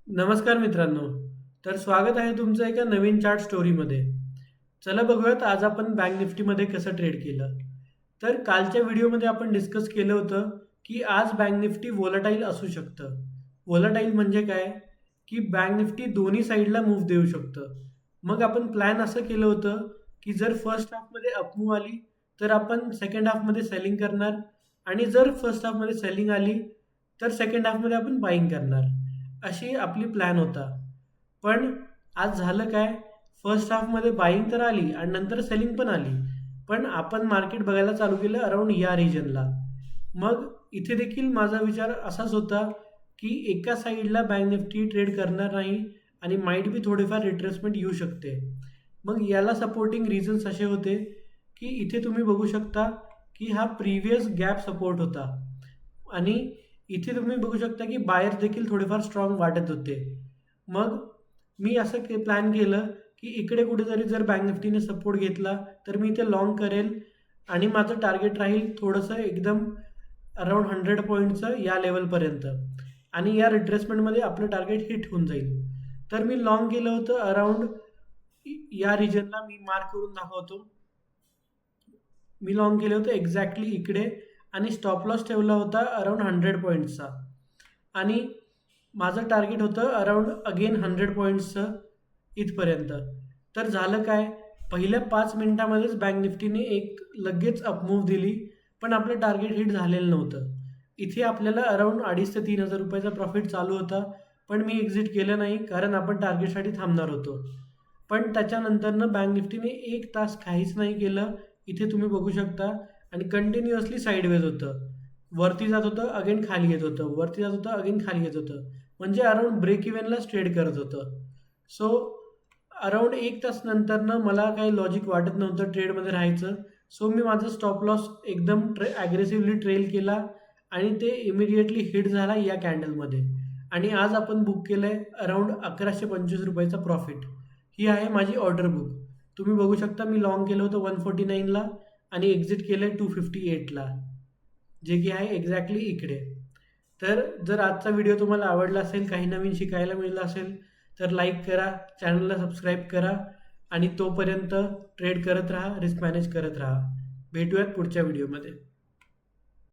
नमस्कार मित्रांनो. तर स्वागत आहे तुमचं एका नवीन चार्ट स्टोरीमध्ये. चला बघूयात आज आपण बँक निफ्टीमध्ये कसं ट्रेड केलं. तर कालच्या व्हिडिओमध्ये आपण डिस्कस केलं होतं, की आज बँक निफ्टी व्होलटाईल असू शकतं. व्होलटाईल म्हणजे काय? की बँक निफ्टी दोन्ही साईडला मूव्ह देऊ शकतं. मग आपण प्लॅन असं केलं होतं, की जर फर्स्ट हाल्फमध्ये अप मूव्ह आली, तर आपण सेकंड हाल्फमध्ये सेलिंग करणार आणि जर फर्स्ट हाल्फमध्ये सेलिंग आली, तर सेकंड हाल्फमध्ये आपण बायिंग करणार. अशी आपली प्लॅन होता. पण आज झालं काय? फर्स्ट हाल्फमध्ये बायिंग तर आली आणि नंतर सेलिंग पण आली. पण आपण मार्केट बघायला चालू केलं अराउंड या रिजनला. मग इथे देखील माझा विचार असाच होता, की एका साईडला बँक निफ्टी ट्रेड करणार नाही आणि माईट बी थोडेफार रिट्रेसमेंट येऊ शकते. मग याला सपोर्टिंग रिझन्स असे होते, की इथे तुम्ही बघू शकता, की हा प्रिव्हियस गॅप सपोर्ट होता आणि इथे तुम्ही बघू शकता, की बायर देखील थोडेफार स्ट्राँग वाटत होते. मग मी असं प्लॅन केलं, की इकडे कुठेतरी जर बँक निफ्टीने सपोर्ट घेतला, तर मी इथे लाँग करेल आणि माझं टार्गेट राहील थोडंसं एकदम अराउंड 100 पॉइंटचं या लेव्हलपर्यंत आणि या रिट्रेसमेंटमध्ये आपलं टार्गेट हिट होऊन जाईल. तर मी लाँग केलं होतं अराउंड या रिजनला मी मार्क करून दाखवतो. मी लाँग केलं होतं एक्झॅक्टली इकडे आणि स्टॉप लॉस ठेवला होता अराउंड 100 पॉइंट्सचा आणि माझं टार्गेट होतं अराउंड अगेन 100 पॉइंट्सचं इथपर्यंत. तर झालं काय? पहिल्या 5 मिनिटामध्येच बँक निफ्टीने एक लगेच अप मूव्ह दिली, पण आपलं टार्गेट हिट झालेलं नव्हतं. इथे आपल्याला अराउंड 2,500 ते 3,000 रुपयाचा प्रॉफिट चालू होता, पण मी एक्झिट केलं नाही कारण आपण टार्गेटसाठी थांबणार होतो. पण त्याच्यानंतरनं बँक निफ्टीने 1 तास काहीच नाही केलं. इथे तुम्ही बघू शकता आणि कंटिन्युअसली साइडवेज होतं. वरती जात होतं, अगेन खाली येत होतं. वरती जात होतं, अगेन खाली येत होतं. म्हणजे अराउंड ब्रेक इव्हनलाच ट्रेड करत होतं. सो अराउंड 1 तास नंतरनं मला काही लॉजिक वाटत नव्हतं ट्रेडमध्ये राहायचं. सो मी माझा स्टॉप लॉस एकदम ॲग्रेसिव्हली ट्रेल केला आणि ते इमिडिएटली हिट झाला या कॅन्डलमध्ये आणि आज आपण बुक केलं आहे अराउंड ₹1125 प्रॉफिट. ही आहे माझी ऑर्डर बुक. तुम्ही बघू शकता मी लाँग केलं होतं 149ला आणि एक्झिट केलं आहे 258ला, जे की आहे एक्झॅक्टली इकडे. तर जर आजचा व्हिडिओ तुम्हाला आवडला असेल, काही नवीन शिकायला मिळालं असेल, तर लाईक करा, चॅनलला सबस्क्राईब करा आणि तोपर्यंत ट्रेड करत राहा, रिस्क मॅनेज करत राहा. भेटूयात पुढच्या व्हिडिओमध्ये.